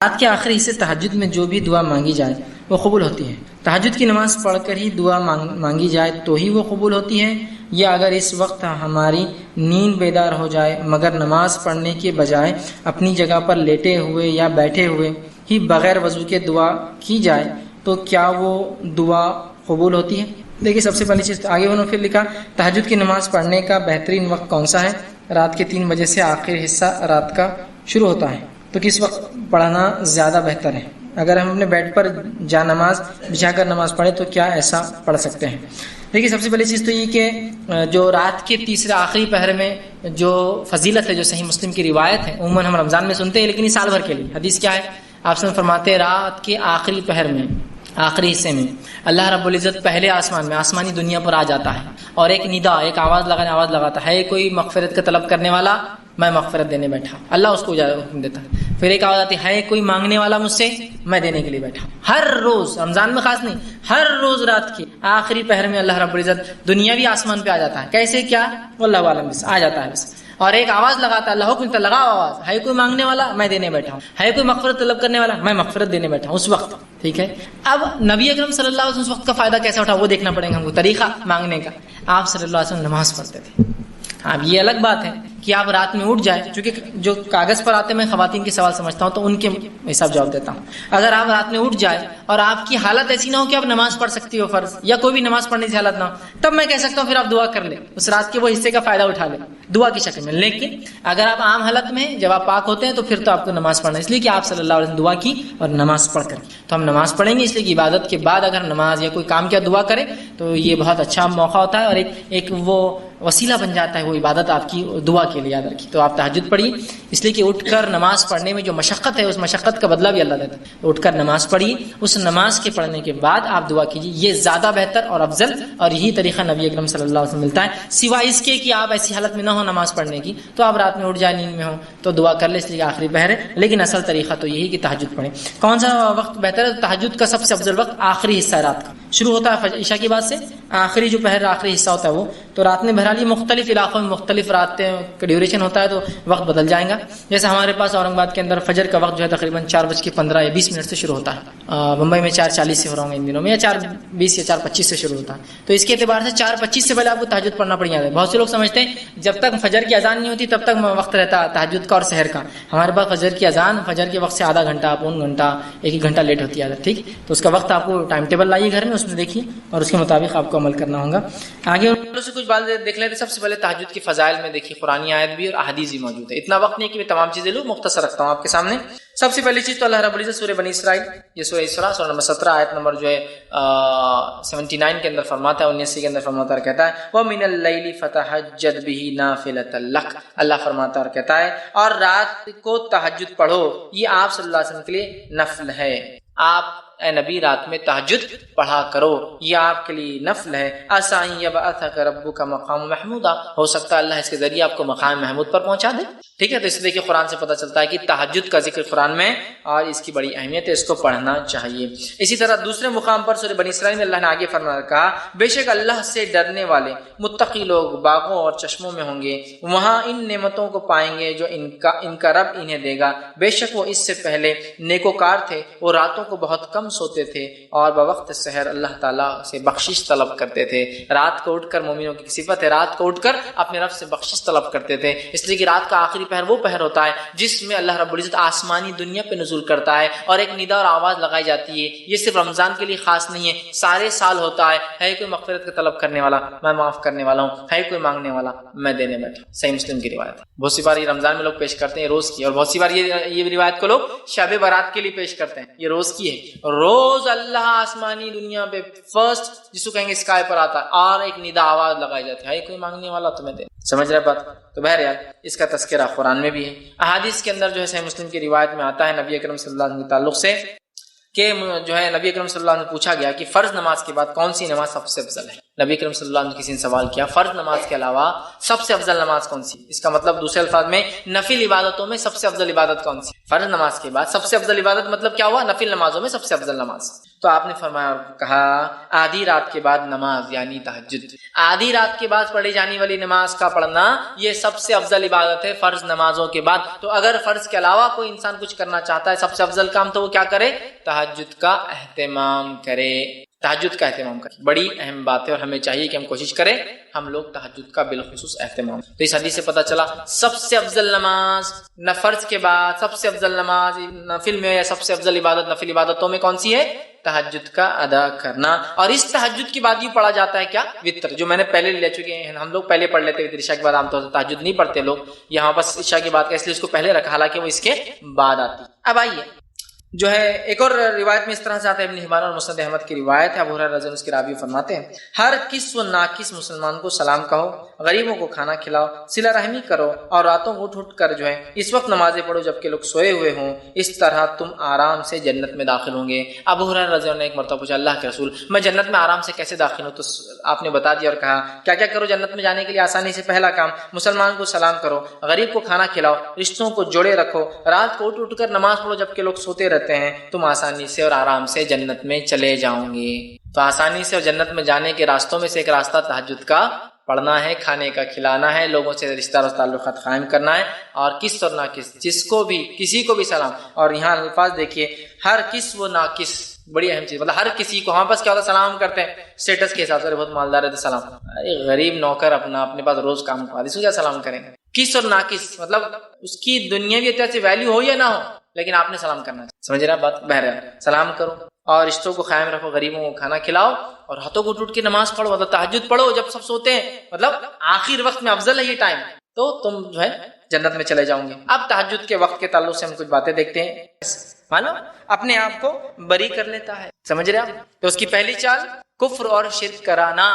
رات کے آخری حصے تہجد میں جو بھی دعا مانگی جائے وہ قبول ہوتی ہے۔ تہجد کی نماز پڑھ کر ہی دعا مانگی جائے تو ہی وہ قبول ہوتی ہے، یا اگر اس وقت ہماری نیند بیدار ہو جائے مگر نماز پڑھنے کے بجائے اپنی جگہ پر لیٹے ہوئے یا بیٹھے ہوئے ہی بغیر وضو کے دعا کی جائے تو کیا وہ دعا قبول ہوتی ہے؟ دیکھیے، سب سے پہلی چیز آگے انہوں نے پھر لکھا تہجد کی نماز پڑھنے کا بہترین وقت کون سا ہے؟ رات کے 3 بجے سے آخری حصہ رات کا شروع ہوتا ہے، تو کس وقت پڑھنا زیادہ بہتر ہے؟ اگر ہم اپنے بیڈ پر جا نماز بچھا کر نماز پڑھے تو کیا ایسا پڑھ سکتے ہیں؟ دیکھیے، سب سے پہلی چیز تو یہ کہ جو رات کے تیسرے آخری پہر میں جو فضیلت ہے، جو صحیح مسلم کی روایت ہے، عموماً ہم رمضان میں سنتے ہیں لیکن یہ سال بھر کے لیے حدیث کیا ہے؟ آپ سے فرماتے ہیں رات کے آخری پہر میں، آخری حصے میں اللہ رب العزت پہلے آسمان میں، آسمانی دنیا پر آ جاتا ہے اور ایک ندا، ایک آواز لگاتا ہے، کوئی مغفرت کا طلب کرنے والا، میں مغفرت دینے بیٹھا، اللہ اس کو حکم دیتا ہے۔ پھر ایک آواز آتی ہے کوئی مانگنے والا مجھ سے، میں دینے کے لیے بیٹھا۔ ہر روز، رمضان میں خاص نہیں، ہر روز رات کے آخری پہر میں اللہ رب العزت دنیاوی آسمان پہ آ جاتا ہے۔ کیسے، کیا، واللہ عالم، بس آ جاتا ہے بس، اور ایک آواز لگاتا ہے، اللہ حکم دیتا ہے، لگاؤ آواز، ہے کوئی مانگنے والا، میں دینے بیٹھا ہوں، ہے کوئی مغفرت طلب کرنے والا، میں مغفرت دینے بیٹھا ہوں اس وقت۔ ٹھیک ہے، اب نبی اکرم صلی اللہ علیہ وسلم اس وقت کا فائدہ کیسا اٹھا وہ دیکھنا پڑے گا ہم کو، طریقہ مانگنے کا۔ آپ صلی اللہ علیہ وسلم نماز پڑھتے تھے۔ اب یہ الگ بات ہے کہ آپ رات میں اٹھ جائے، چونکہ جو کاغذ پر آتے میں خواتین کے سوال سمجھتا ہوں تو ان کے حساب جواب دیتا ہوں۔ اگر آپ رات میں اٹھ جائے اور آپ کی حالت ایسی نہ ہو کہ آپ نماز پڑھ سکتی ہو فرض، یا کوئی بھی نماز پڑھنے کی حالت نہ ہو، تب میں کہہ سکتا ہوں پھر آپ دعا کر لیں، اس رات کے وہ حصے کا فائدہ اٹھا لیں دعا کی شکل میں۔ لیکن اگر آپ عام حالت میں جب آپ پاک ہوتے ہیں تو پھر تو آپ کو نماز پڑھنا، اس لیے کہ آپ صلی اللہ علیہ وسلم دعا کی اور نماز پڑھ کر، تو ہم نماز پڑھیں گے، اس لیے کہ عبادت کے بعد اگر نماز یا کوئی کام کیا دعا کرے تو یہ بہت اچھا موقع ہوتا ہے اور ایک وہ وسیلہ بن جاتا ہے وہ عبادت آپ کی دعا کے لیے، یاد رکھیے۔ تو آپ تہجد پڑھیے، اس لیے کہ اٹھ کر نماز پڑھنے میں جو مشقت ہے اس مشقت کا بدلہ بھی اللہ دیتا ہے۔ اٹھ کر نماز پڑھیے، اس نماز کے پڑھنے کے بعد آپ دعا کیجیے، یہ زیادہ بہتر اور افضل، اور یہی طریقہ نبی اکرم صلی اللہ علیہ وسلم ملتا ہے۔ سوائے اس کے کہ آپ ایسی حالت میں نہ ہو نماز پڑھنے کی، تو آپ رات میں اٹھ جائیں، نیند میں ہو تو دعا کر لیں، اس لیے آخری پہر ہے، لیکن اصل طریقہ تو یہی کہ تہجد پڑھیں۔ کون سا وقت بہتر ہے؟ تہجد کا سب سے افضل وقت آخری حصہ رات کا شروع ہوتا ہے عشاء کی بعد سے، آخری جو پہر آخری حصہ ہوتا ہے وہ تو رات میں بہرحال یہ مختلف علاقوں میں مختلف راتیں کا ڈیوریشن ہوتا ہے تو وقت بدل جائے گا۔ جیسے ہمارے پاس اورنگ آباد کے اندر فجر کا وقت جو ہے تقریباً 4:15 یا 20 منٹ سے شروع ہوتا ہے، ممبئی میں 4:40 سے ہو رہا ہوں ان دنوں میں، یا 4:20 یا 4:25 سے شروع ہوتا ہے، تو اس کے اعتبار سے 4:25 سے پہلے آپ کو تہجد پڑھنا پڑ جاتا ہے۔ بہت سے لوگ سمجھتے ہیں جب تک فجر کی اذان نہیں ہوتی تب تک وقت رہتا ہے تہجد کا اور سحر کا۔ ہمارے پاس فجر کی اذان، فجر کے وقت سے آدھا گھنٹہ، پون گھنٹہ، 1 گھنٹہ لیٹ ہوتی ہے، ٹھیک، تو اس کا وقت آپ کو ٹائم ٹیبل لائیے گھر میں، اس میں دیکھیے اور اس کے مطابق آپ کو عمل کرنا ہوگا۔ آگے سے کچھ بات دیکھ لیتے۔ سب سے پہلے تہجد کی فضائل میں دیکھیے قرآنی آیت بھی اور احادیث بھی موجود ہے، اتنا وقت نہیں کہ میں تمام چیزیں لوں، مختصر رکھتا ہوں آپ کے سامنے۔ سب سے پہلی چیز تو اللہ رب العزت سورہ بنی اسرائیل، یہ سورہ اسراء سورہ نمبر 17 آیت نمبر جو ہے 79 کے اندر فرماتا ہے، 79 کے اندر فرماتا ہے اور کہتا ہے وَمِنَ اللَّيْلِ فَتَهَجَّدْ بِهِ نَافِلَةً لَكَ، اللہ فرماتا ہے اور کہتا ہے اور رات کو تہجد پڑھو، یہ آپ صلی اللہ علیہ وسلم کے لیے نفل ہے۔ آپ اے نبی رات میں تہجد پڑھا کرو، یہ آپ کے لیے نفل ہے۔ عَسَىٰ أَن يَبْعَثَكَ رَبُّكَ مَقَامًا مَحْمُودًا، ہو سکتا ہے اللہ اس کے ذریعے آپ کو مقام محمود پر پہنچا دے۔ ٹھیک ہے، تو اس لیے کہ قرآن سے پتہ چلتا ہے کہ تہجد کا ذکر قرآن میں اور اس کی بڑی اہمیت ہے، اس کو پڑھنا چاہیے۔ اسی طرح دوسرے مقام پر سورہ بنی اسرائیل میں اللہ نے آگے فرمایا، کہا بے شک اللہ سے ڈرنے والے متقی لوگ باغوں اور چشموں میں ہوں گے، وہاں ان نعمتوں کو پائیں گے جو ان کا رب انہیں دے گا، بے شک وہ اس سے پہلے نیکوکار تھے، وہ راتوں کو بہت کم سوتے تھے اور بوقت سحر اللہ تعالیٰ سے بخشش طلب کرتے تھے۔ رات کو اٹھ کر، مومنوں کی صفت ہے رات کو اٹھ کر اپنے رب سے بخشش طلب کرتے تھے، اس لیے کہ رات کا آخری پہر وہ پہر ہوتا ہے جس میں اللہ رب العزت آسمانی دنیا پہ نزول کرتا ہے اور ایک ندا اور آواز لگائی جاتی ہے۔ یہ صرف رمضان کے لیے خاص نہیں ہے، سارے سال ہوتا ہے کوئی مغفرت کا طلب کرنے والا، میں معاف کرنے والا ہوں، ہے کوئی مانگنے والا، میں دینے بیٹھا۔ صحیح مسلم کی روایت ہے، بہت سی بار یہ رمضان میں لوگ پیش کرتے ہیں روز کی، اور بہت سی بار یہ روایت کو لوگ شب برات کے لیے پیش کرتے ہیں، یہ روز کی ہے۔ روز اللہ آسمانی دنیا پہ فرسٹ جس کو کہیں گے اسکائی پر آتا ہے اور ایک ندا آواز لگائی جاتی ہے کوئی مانگنے والا تمہیں دے، سمجھ رہے بات؟ تو بہرحال اس کا تذکرہ قرآن میں بھی ہے، احادیث کے اندر جو ہے صحیح مسلم کی روایت میں آتا ہے نبی اکرم صلی اللہ علیہ وسلم کے تعلق سے کہ جو ہے نبی اکرم صلی اللہ علیہ وسلم نے پوچھا گیا کہ فرض نماز کے بعد کون سی نماز سب سے افضل ہے؟ نبی کریم صلی اللہ علیہ وسلم کسی نے سوال کیا فرض نماز کے علاوہ سب سے افضل نماز کون سی؟ اس کا مطلب دوسرے الفاظ میں نفل عبادتوں میں سب سے افضل عبادت کون سی؟ فرض نماز کے بعد سب سے افضل عبادت مطلب کیا ہوا؟ نفل نمازوں میں سب سے افضل نماز. تو آپ نے فرمایا اور کہا آدھی رات کے بعد نماز یعنی تہجد. آدھی رات کے بعد پڑھی جانے والی نماز کا پڑھنا یہ سب سے افضل عبادت ہے فرض نمازوں کے بعد. تو اگر فرض کے علاوہ کوئی انسان کچھ کرنا چاہتا ہے سب سے افضل کام تو وہ کیا کرے؟ تہجد کا اہتمام کرے. تہجد کا اہتمام کریں، بڑی اہم بات ہے اور ہمیں چاہیے کہ ہم کوشش کریں ہم لوگ تہجد کا بالخصوص اہتمام. تو اس حدیث سے پتہ چلا سب سے افضل نماز فرض کے بعد سب سے افضل نماز نفل میں یا سب سے افضل عبادت نفل عبادتوں میں کون سی ہے؟ تہجد کا ادا کرنا. اور اس تہجد کی بعد یہ پڑھا جاتا ہے کیا؟ وتر، جو میں نے پہلے لے چکے ہیں. ہم لوگ پہلے پڑھ لیتے ہیں عشاء کے بعد، عام طور سے تہجد نہیں پڑھتے لوگ، یہاں بس عشاء کی بات کا اس لیے اس کو پہلے رکھا، حالانکہ وہ اس کے بعد آتی. اب آئیے جو ہے ایک اور روایت میں اس طرح سے آتا ہے، ابن حبان اور مسند احمد کی روایت ہے. ابو ہریرہ رضی اللہ عنہ اس کے راوی فرماتے ہیں ہر کس و ناقص مسلمان کو سلام کہو، غریبوں کو کھانا کھلاؤ، صلہ رحمی کرو اور راتوں کو اٹھ کر جو ہے اس وقت نمازیں پڑھو جبکہ لوگ سوئے ہوئے ہوں، اس طرح تم آرام سے جنت میں داخل ہوں گے. ابو ہریرہ رضی اللہ عنہ نے ایک مرتبہ پوچھا اللہ کے رسول میں جنت میں آرام سے کیسے داخل ہوں؟ تو آپ نے بتا دیا اور کہا کیا کیا کرو جنت میں جانے کے لیے آسانی سے. پہلا کام مسلمان کو سلام کرو، غریب کو کھانا کھلاؤ، رشتوں کو جوڑے رکھو، رات کو اٹھ کر نماز پڑھو جبکہ لوگ سوتے رہتے ہیں، تم آسانی سے اور آرام سے جنت میں چلے جاؤں گے. تو آسانی سے اور جنت میں جانے کے راستوں میں سے ایک راستہ تہجد کا پڑھنا ہے، کھانے کا کھلانا ہے، لوگوں سے رشتہ اور تعلقات قائم کرنا ہے، اور کس اور ناقص جس کو بھی کسی کو بھی سلام. اور یہاں الفاظ دیکھیے ہر کس و ناقص، بڑی اہم چیز، مطلب ہر کسی کو. ہاں بس کیا ہوتا ہے سلام کرتے ہیں اسٹیٹس کے حساب سے، بہت مالدار ہے تو سلام. غریب نوکر اپنے پاس روز کام کروا اس کو کیا سلام کریں گے؟ کس اور ناقص مطلب اس کی دنیاوی اعتبار سے ویلیو ہو یا نہ ہو لیکن آپ نے سلام کرنا ہے. سمجھ رہا بات؟ بہرحال سلام کرو اور رشتوں کو قائم رکھو، غریبوں کو کھانا کھلاؤ اور ہاتھوں کو اٹھ کے نماز پڑھو، مطلب تہجد پڑھو جب سب سوتے ہیں، مطلب آخر وقت میں افضل ہے یہ ٹائم، تو تم جو ہے جنت میں چلے جاؤں گے. اب تہجد کے وقت کے تعلق سے ہم کچھ باتیں دیکھتے ہیں. مانو اپنے آپ کو بری کر لیتا ہے، سمجھ رہے آپ؟ تو اس کی پہلی چال کفر اور شرک کرانا.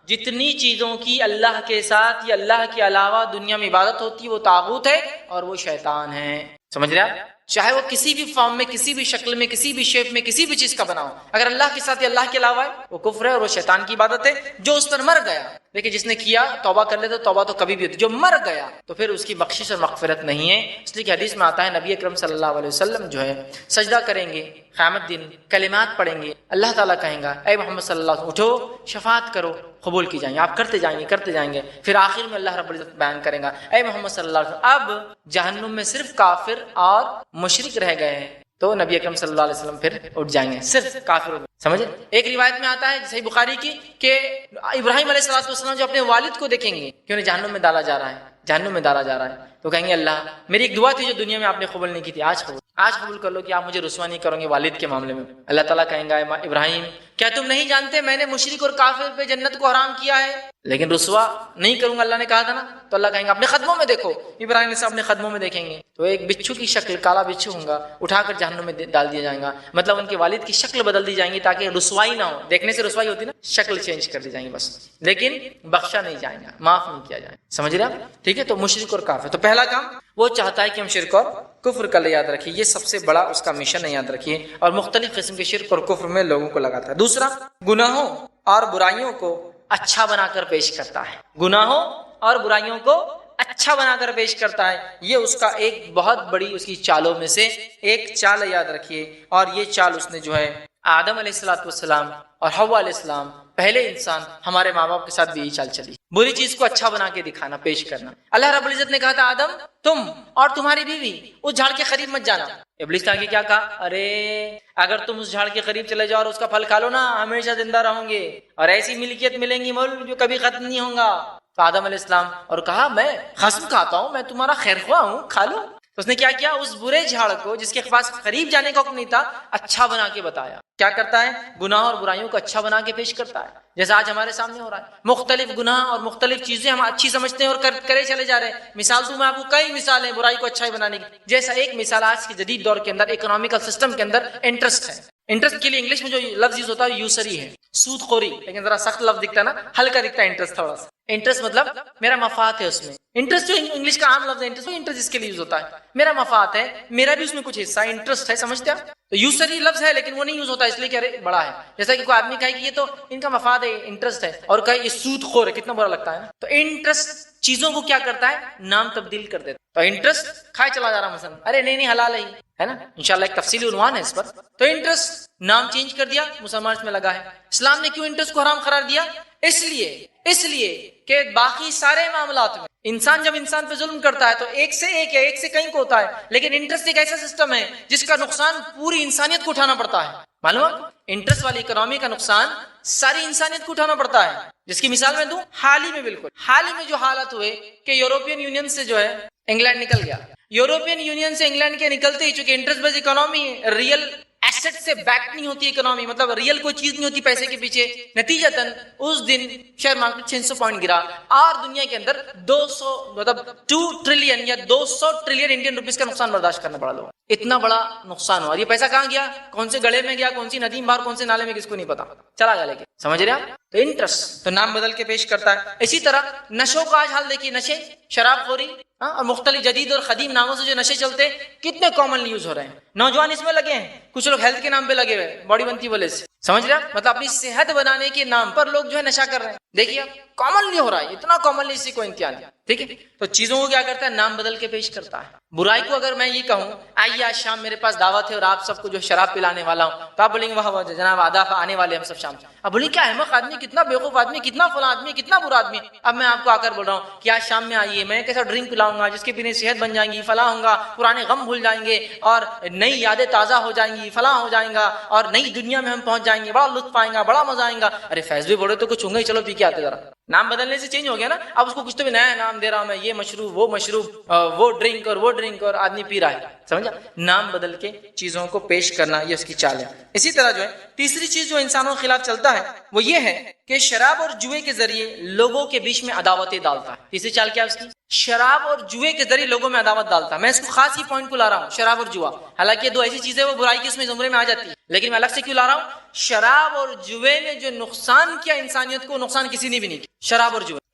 جتنی چیزوں کی اللہ کے ساتھ یا اللہ کے علاوہ دنیا میں عبادت ہوتی ہے وہ طاغوت ہے اور وہ شیطان ہے. سمجھ رہے آپ؟ چاہے وہ کسی بھی فارم میں، کسی بھی شکل میں، کسی بھی شیپ میں، کسی بھی چیز کا بناؤ، اگر اللہ کے ساتھ یا اللہ کے علاوہ ہے وہ کفر ہے اور وہ شیطان کی عبادت ہے. جو اس پر مر گیا، دیکھیں جس نے کیا توبہ کر لے تو توبہ تو کبھی بھی ہوتی، جو مر گیا تو پھر اس کی بخشش اور مغفرت نہیں ہے. اس لیے کہ حدیث میں آتا ہے نبی اکرم صلی اللہ علیہ وسلم جو ہے سجدہ کریں گے قیامت دن، کلمات پڑھیں گے، اللہ تعالیٰ کہیں گا اے محمد صلی اللہ علیہ وسلم اٹھو شفاعت کرو، قبول کی جائیں گے. آپ کرتے جائیں گے. پھر آخر میں اللہ رب العزت بیان کریں گا اے محمد صلی اللہ علیہ وسلم اب جہنم میں صرف کافر اور مشرک رہ گئے ہیں. تو نبی اکرم صلی اللہ علیہ وسلم پھر اٹھ جائیں گے، صرف کافر. سمجھے؟ ایک روایت میں آتا ہے صحیح بخاری کی کہ ابراہیم علیہ السلام جو اپنے والد کو دیکھیں گے کہ انہیں جہنم میں ڈالا جا رہا ہے تو کہیں گے اللہ میری ایک دعا تھی جو دنیا میں آپ نے قبول نہیں کی تھی، آج قبول کر لو کہ آپ مجھے رسوا نہیں کرو گے والد کے معاملے میں. اللہ تعالیٰ کہیں گا ابراہیم کیا تم نہیں جانتے میں نے مشرک اور کافر پہ جنت کو حرام کیا ہے لیکن رسوا نہیں کروں گا، اللہ نے کہا تھا نا. تو اللہ کہیں گا اپنے قدموں میں دیکھو. ابراہیم سے اپنے قدموں میں دیکھیں گے تو ایک بچھو کی شکل، کالا بچھو ہوگا، اٹھا کر جہنم میں ڈال دیا جائے گا. مطلب ان کے والد کی شکل بدل دی جائیں گی تاکہ رسوائی نہ ہو. دیکھنے سے رسوائی ہوتی نا، شکل چینج کر دی جائیں گی بس، لیکن بخشا نہیں جائے گا، معاف نہیں کیا جائے. سمجھ رہے آپ؟ ٹھیک ہے. تو مشرک اور کافر، تو پہلا کام وہ چاہتا ہے کہ ہم شرک اور کفر کا یاد رکھیے، یہ سب سے بڑا اس کا مشن ہے، یاد رکھیے. اور مختلف قسم کے شرک اور کفر میں لوگوں کو لگاتا ہے. دوسرا گناہوں اور برائیوں کو اچھا بنا کر پیش کرتا ہے. گناہوں اور برائیوں کو اچھا بنا کر پیش کرتا ہے. یہ اس کا ایک بہت بڑی اس کی چالوں میں سے ایک چال ہے، یاد رکھیے. اور یہ چال اس نے جو ہے آدم علیہ السلام اور حوا علیہ السلام، پہلے انسان، ہمارے ماں باپ کے ساتھ بھی یہی چال چلی. بری چیز کو اچھا بنا کے دکھانا، پیش کرنا. اللہ رب العزت نے کہا تھا آدم تم اور تمہاری بیوی اس جھاڑ کے قریب مت جانا. ابلیس نے آگے کیا کہا؟ ارے اگر تم اس جھاڑ کے قریب چلے جاؤ اور اس کا پھل کھا لو نا ہمیشہ زندہ رہوں گے اور ایسی ملکیت ملیں گی مول جو کبھی ختم نہیں ہوگا. تو آدم علیہ السلام اور کہا میں قسم کھاتا ہوں میں تمہارا خیر خواہ ہوں، کھا لو. اس نے کیا کیا؟ اس برے جھاڑ کو جس کے پاس قریب جانے کا حکم نہیں تھا اچھا بنا کے بتایا. کیا کرتا ہے؟ گناہ اور برائیوں کو اچھا بنا کے پیش کرتا ہے. جیسا آج ہمارے سامنے ہو رہا ہے، مختلف گناہ اور مختلف چیزیں ہم اچھی سمجھتے ہیں اور کرے چلے جا رہے ہیں. مثال تو میں آپ کو کئی مثالیں برائی کو اچھائی بنانے کی. جیسا ایک مثال آج کے جدید دور کے اندر اکنامیکل سسٹم کے اندر انٹرسٹ ہے. انٹرسٹ کے لیے انگلش میں جو لفظ یوز ہوتا ہے یوسری ہے، سود خوری، لیکن ذرا سخت لفظ دکھتا ہے نا، ہلکا دکھتا ہے انٹرسٹ تھوڑا سا. انٹرسٹ مطلب میرا مفاد ہے اس میں. انٹرسٹ جو انگلش کا عام لفظ ہے انٹرسٹ، وہ انٹرسٹ جس کے لیے یوز ہوتا ہے، میرا مفاد ہے، میرا بھی اس میں کچھ حصہ انٹرسٹ ہے. سمجھتے ہیں تو یوسری لفظ ہے لیکن وہ نہیں یوز ہوتا اس لیے کہ ارے بڑا ہے. جیسا کہ کوئی آدمی کہے کہ یہ تو ان کا مفاد ہے، انٹرسٹ ہے، اور کہے یہ سود خور ہے، کتنا برا لگتا ہے نا. تو انٹرسٹ چیزوں کو کیا کرتا ہے؟ نام تبدیل کر دیتا. تو انٹرسٹ کھائے چلا جا رہا مثلا، ارے نہیں حلال ہے نا، انشاءاللہ ایک تفصیلی عنوان ہے اس پر. تو انٹرسٹ نام چینج کر دیا، مسلمان میں لگا ہے. اسلام نے کیوں انٹرسٹ کو حرام قرار دیا؟ اس لیے کہ باقی سارے معاملات میں انسان جب انسان پہ ظلم کرتا ہے تو ایک سے ایک ہے، ایک سے کہیں کو ہوتا ہے، لیکن انٹرسٹ ایک ایسا سسٹم ہے جس کا نقصان پوری انسانیت کو اٹھانا پڑتا ہے. معلوم ہے انٹرسٹ والی اکنامی کا نقصان ساری انسانیت کو اٹھانا پڑتا ہے. جس کی مثال میں دوں، حال ہی میں جو حالات ہوئے کہ یورپین یونین سے جو ہے انگلینڈ نکل گیا. یورپین یونین سے انگلینڈ کے نکلتے ہی چونکہ انٹرسٹ بیس اکنامی ہے، ریئل ایسٹ سے بیک نہیں ہوتی اکنامی، مطلب ریئل کوئی چیز نہیں ہوتی پیسے کے پیچھے، نتیجتاً اس دن شیئر مارکیٹ 600 پوائنٹ گرا اور دنیا کے اندر 2 ٹریلین یا 200 ٹریلین انڈین روپیز کا نقصان برداشت کرنا پڑا لوگوں. اتنا بڑا نقصان ہوا. اور یہ پیسہ کہاں گیا؟ کون سے گڑھے میں گیا، کون سی ندی میں باہر، کون سے نالے میں، کس کو نہیں پتا، چلا گیا. لیکن سمجھ رہے آپ؟ تو انٹرسٹ تو نام بدل کے پیش کرتا ہے. اسی طرح نشوں کا آج حال دیکھیے، نشے، شراب خوری اور مختلف جدید اور قدیم ناموں سے جو نشے چلتے کتنے کامن یوز ہو رہے ہیں. نوجوان اس میں لگے ہیں، کچھ لوگ ہیلتھ کے نام پہ لگے ہوئے، باڈی بنتی بولے سے، سمجھ رہے ہیں؟ مطلب اپنی صحت بنانے کے نام پر لوگ جو ہے نشہ کر رہے ہیں. دیکھیے آپ کامنلی ہو رہا ہے، اتنا کامنلی اس سے کوئی امتحان نہیں. ٹھیک ہے، تو چیزوں کو کیا کرتا ہے؟ نام بدل کے پیش کرتا ہے. برائی کو اگر میں یہ کہوں آئیے آج شام میرے پاس دعوت ہے اور آپ سب کو جو شراب پلانے والا ہوں، تو آپ بولیں گے واہ جناب آداب آنے والے ہم سب شام. اب بولیں کیا احمق آدمی، کتنا بیوقوف آدمی، کتنا فلاں آدمی، کتنا برا آدمی. اب میں آپ کو آ کر بول رہا ہوں کہ آج شام میں آئیے، میں کیسا ڈرنک پلاؤں گا جس کے پینے صحت بن جائیں گی، فلاں ہوں گا، پرانے غم بھول جائیں گے اور نئی یادیں تازہ ہو جائیں گی، فلاں ہو جائیں گا اور نئی دنیا میں ہم پہنچ جائیں گے، بڑا لطف آئیں گا، بڑا مزہ آئیں گا. ارے فیض بھی بولے تو کچھ ہوں گے، چلو پی کے آتے ذرا. نام بدلنے سے چینج ہو گیا نا. اب اس کو کچھ تو بھی نیا نام دے رہا ہوں میں، یہ مشروب، وہ مشروب، وہ ڈرنک اور وہ ڈرنک، اور آدمی پی رہا ہے. سمجھا؟ نام بدل کے چیزوں کو پیش کرنا یہ اس کی چال ہے. اسی طرح جو ہے تیسری چیز جو انسانوں کے خلاف چلتا ہے وہ یہ ہے کہ شراب اور جوئے کے ذریعے لوگوں کے بیچ میں عداوتیں ڈالتا ہے. تیسری چال کیا ہے اس کی؟ شراب اور جوئے کے ذریعے لوگوں میں عداوت ڈالتا ہے. میں اس کو خاص ہی پوائنٹ کو لا رہا ہوں، شراب اور جوا. حالانکہ دو ایسی چیزیں وہ برائی کے اس میں زمرے میں آ جاتی ہے، لیکن میں الگ سے کیوں لا رہا ہوں؟ شراب اور جوئے نے جو نقصان کیا انسانیت کو، نقصان کسی نے بھی نہیں کیا.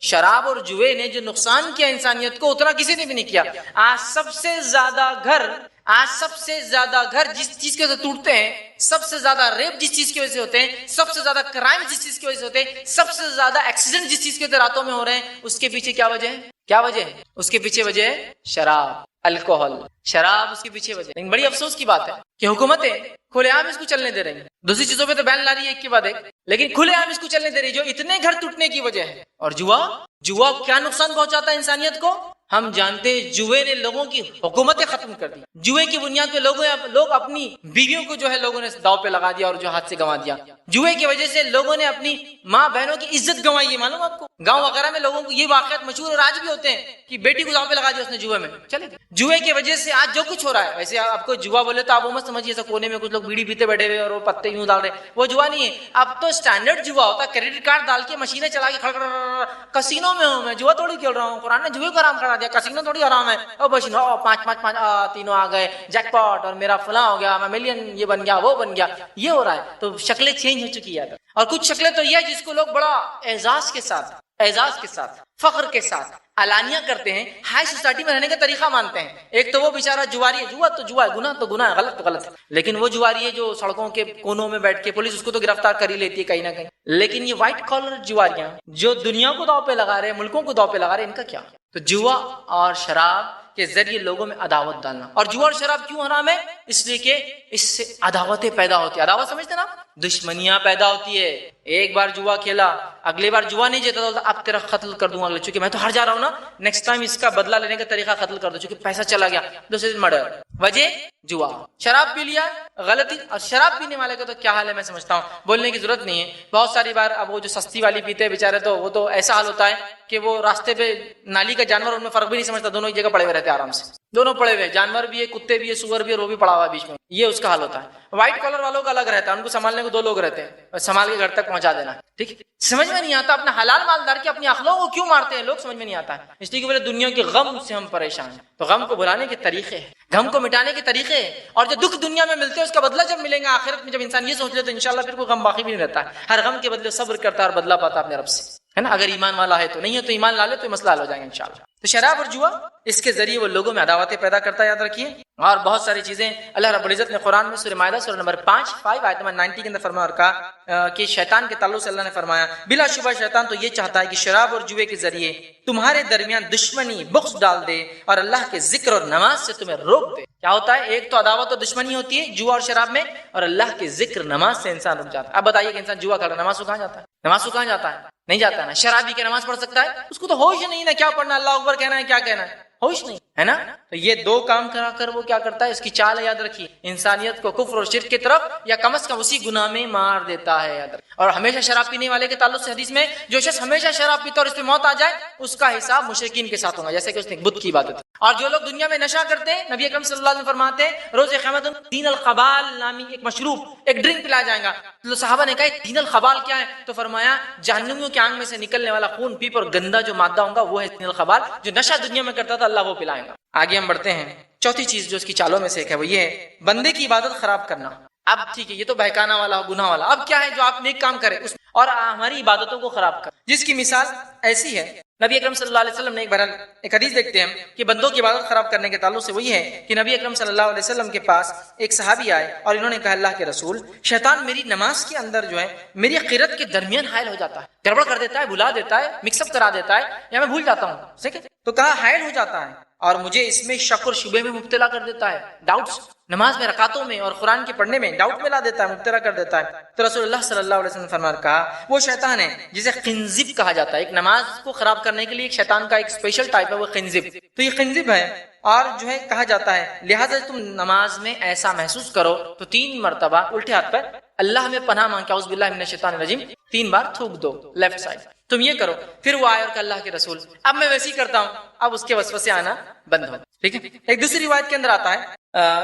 شراب اور جوئے نے جو نقصان کیا انسانیت کو، اتنا کسی نے بھی نہیں کیا. آج سب سے زیادہ گھر جس چیز کی وجہ سے ٹوٹتے ہیں، سب سے زیادہ ریپ جس چیز کی وجہ سے ہوتے ہیں، سب سے زیادہ کرائم جس چیز کی وجہ سے ہوتے ہیں، سب سے زیادہ ایکسیڈنٹ جس چیز کی وجہ سے راتوں میں ہو رہے ہیں، اس کے پیچھے کیا وجہ ہے؟ اس کے پیچھے وجہ ہے شراب، الکوہل. شراب اس کے پیچھے وجہ. لیکن بڑی افسوس کی بات ہے کہ حکومتیں کھلے عام اس کو چلنے دے رہی ہیں. دوسری چیزوں پہ تو بین لا رہی ہے ایک کے بعد ایک، لیکن کھلے عام اس کو چلنے دے رہی جو اتنے گھر ٹوٹنے کی وجہ ہے. اور جوا کیا نقصان پہنچاتا ہے انسانیت کو؟ ہم جانتے ہیں جوئے نے لوگوں کی حکومتیں ختم کر دی. جوئے کی بنیاد پہ لوگ اپنی بیویوں کو جو ہے لوگوں نے داؤ پہ لگا دیا اور جو ہاتھ سے گنوا دیا. جوئے کی وجہ سے لوگوں نے اپنی ماں بہنوں کی عزت گنوائی ہے. معلوم آپ کو گاؤں وغیرہ میں لوگوں کو یہ واقعات مشہور اور آج بھی ہوتے ہیں کہ بیٹی کو داؤ پہ لگا دیا اس نے جوئے میں. چلے جوئے کی وجہ سے آج جو کچھ ہو رہا ہے، ویسے آپ کو جوا بولے تو آپ وہ مت سمجھیے ایسا کونے میں کچھ لوگ بیڑی پیتے بیٹھے ہوئے اور وہ پتے یوں ڈال رہے، وہ جوا نہیں ہے. اب تو اسٹینڈرڈ جوا ہوتا ہے، کریڈٹ کارڈ ڈال کے مشینیں چلا کے کھڑ کسینوں میں ہوں میں، جوا تھوڑی کھیل رہا ہوں. قرآن نے جوئے کو حرام کرا دیا، کسینوں تھوڑی حرام ہے. او بس 5 تینوں آ گئے جیک پاٹ اور میرا فلاں ہو گیا، میں ملین یہ بن گیا وہ بن گیا، یہ ہو رہا ہے. تو شکلیں چینج ہو چکی ہے. اور کچھ شکلیں تو یہ ہے جس کو لوگ بڑا اعزاز کے ساتھ فخر کے ساتھ علانیہ کرتے ہیں، ہائی سوسائٹی میں رہنے کا طریقہ مانتے ہیں. ایک تو وہ بیچارہ جواری ہے، جوا تو جوا ہے، گناہ تو گناہ ہے، غلط تو غلط ہے. لیکن وہ جواری ہے جو سڑکوں کے کونوں میں بیٹھ کے پولیس اس کو تو گرفتار کر ہی لیتی ہے کہیں نہ کہیں. لیکن یہ وائٹ کالر جواریاں جو دنیا کو داؤ پہ لگا رہے ہیں، ملکوں کو داؤ پہ لگا رہے ہیں، ان کا کیا؟ تو جوا اور شراب کے ذریعے لوگوں میں عداوت ڈالنا. اور جوا اور شراب کیوں حرام ہے؟ اس لیے کہ اس سے عداوتیں پیدا ہوتی ہیں. عداوت سمجھتے نا، دشمنیاں پیدا ہوتی ہے. ایک بار جوا کھیلا، اگلی بار جوا نہیں جیتا تو اب تیرا قتل کر دوں گا، چونکہ میں تو ہار جا رہا ہوں نا، نیکسٹ ٹائم اس کا بدلہ لینے کا طریقہ قتل کر دو، چونکہ پیسہ چلا گیا، دوسرے دن مرڈر. وجہ جوا. شراب پی لیا، غلطی. اور شراب پینے والے کا تو کیا حال ہے میں سمجھتا ہوں، بولنے کی ضرورت نہیں ہے. بہت ساری بار اب وہ جو سستی والی پیتے ہیں بیچارے، تو وہ تو ایسا حال ہوتا ہے کہ وہ راستے پہ نالی کا جانور ان میں فرق بھی نہیں سمجھتا، دونوں ایک جگہ پڑے ہوئے رہتے ہیں آرام سے. دونوں پڑے ہوئے، جانور بھی ہے، کتے بھی ہے، سور بھی ہے، اور وہ بھی پڑا ہوا ہے بیچ میں. یہ اس کا حال ہوتا ہے. وائٹ کالر والوں کا الگ رہتا ہے، ان کو سنبھالنے کو 2 لوگ رہتے ہیں، سنبھال کے گھر تک پہنچا دینا. ٹھیک ہے، سمجھ میں نہیں آتا اپنا حلال مالدار کے اپنی اخلاق کو کیوں مارتے ہیں لوگ، سمجھ میں نہیں آتا ہے. اس لیے کہ بولے دنیا کے غم سے ہم پریشان ہیں. تو غم کو بھلانے کے طریقے ہیں، غم کو مٹانے کے طریقے ہیں. اور جو دکھ دنیا میں ملتے ہیں اس کا بدلہ جب ملیں گا آخرت میں، جب انسان یہ سوچ لے تو انشاءاللہ پھر کوئی غم باقی بھی نہیں رہتا ہے. ہر غم کے بدلے صبر کرتا ہے اور بدلہ پاتا اپنے رب سے، ہے نا. اگر ایمان والا ہے تو، نہیں ہے تو ایمان لا لے تو مسئلہ حل ہو جائیں گے انشاءاللہ. تو شراب اور جوا اس کے ذریعے وہ لوگوں میں عداوتیں پیدا کرتا ہے، یاد رکھیے. اور بہت ساری چیزیں اللہ رب العزت نے قرآن میں سورہ مائدہ سورہ نمبر 5 آیت نمبر 90 کے اندر فرمایا اور کہا کہ شیطان کے تعلق سے اللہ نے فرمایا بلا شبہ شیطان تو یہ چاہتا ہے کہ شراب اور جوے کے ذریعے تمہارے درمیان دشمنی بغض ڈال دے اور اللہ کے ذکر اور نماز سے تمہیں روک دے. کیا ہوتا ہے؟ ایک تو عداوت اور دشمنی ہوتی ہے جوا اور شراب میں، اور اللہ کے ذکر نماز سے انسان رک جاتا ہے. اب بتائیے کہ انسان جوا کھڑا نماز کو کہاں جاتا ہے؟ نماز کو کہاں جاتا ہے؟ نہیں جاتا ہے نا. شرابی کی نماز پڑھ سکتا ہے؟ اس کو تو ہوش نہیں نا، کیا پڑھنا، اللہ اکبر کہنا ہے، کیا کہنا ہے، ہوش نہیں ہے نا. تو یہ دو کام کرا کر وہ کیا کرتا ہے، اس کی چال ہے، یاد رکھیے، انسانیت کو کفر اور شرک کی طرف یا کم از کم اسی گناہ میں مار دیتا ہے، یاد رکھیے. اور ہمیشہ شراب پینے والے کے تعلق سے حدیث میں جو شخص ہمیشہ شراب پیتا اور اس پہ موت آ جائے اس کا حساب مشرکین کے ساتھ ہوگا، جیسے کہ اس نے بت کی عبادت. اور جو لوگ دنیا میں نشہ کرتے ہیں، نبی اکرم صلی اللہ علیہ وسلم فرماتے ہیں روز قیامت دین الخبال نامی ایک مشروب، ایک ڈرنک پلایا جائے گا. تو صحابہ نے کہا دین الخبال کیا ہے؟ تو فرمایا جہنمیوں کے آنگ میں سے نکلنے والا خون پیپ اور گندا جو مادہ ہوگا وہ ہے دین الخبال. جو نشہ دنیا میں کرتا تھا اللہ وہ پلائے گا. آگے ہم بڑھتے ہیں. چوتھی چیز جو اس کی چالوں میں سے ایک ہے وہ یہ ہے بندے کی عبادت خراب کرنا. اب ٹھیک ہے، یہ تو بہکانا والا گناہ والا. اب کیا ہے جو آپ نیک کام کرے اس اور ہماری عبادتوں کو خراب کر، جس کی مثال ایسی ہے. نبی اکرم صلی اللہ علیہ وسلم نے ایک حدیث دیکھتے ہیں کہ بندوں کی عبادت خراب کرنے کے تعلق سے وہی ہے کہ نبی اکرم صلی اللہ علیہ وسلم کے پاس ایک صحابی آئے اور انہوں نے کہا اللہ کے رسول، شیطان میری نماز کے اندر جو ہے میری قرات کے درمیان حائل ہو جاتا ہے، گڑبڑ کر دیتا ہے، بھلا دیتا ہے، مکس اپ کرا دیتا ہے یا میں بھول جاتا ہوں. ٹھیک ہے، تو کہا حائل ہو جاتا ہے اور مجھے اس میں شک اور شبے میں مبتلا کر دیتا ہے، ڈاؤٹس نماز میں، رکعتوں میں اور قرآن کے پڑھنے میں ڈاؤٹ میں لا دیتا ہے، مبتلا کر دیتا ہے. تو رسول اللہ صلی اللہ علیہ وسلم فرمایا کہا وہ شیطان ہے جسے خنزب کہا جاتا ہے. ایک نماز کو خراب کرنے کے لیے ایک شیطان کا ایک اسپیشل ٹائپ ہے وہ خنزب. تو یہ خنزب ہے اور جو ہے کہا جاتا ہے لہٰذا تم نماز میں ایسا محسوس کرو تو 3 مرتبہ الٹے ہاتھ پر اللہ میں پناہ مانگ کے اعوذ باللہ من الشیطان الرجیم 3 بار تھوک دو لیفٹ سائڈ. تم یہ کرو. پھر وہ آئے اور کہ اللہ کے رسول اب میں ویسے ہی کرتا ہوں، اب اس کے وسوسے آنا بند ہو. ٹھیک ہے. ایک دوسری روایت کے اندر آتا ہے،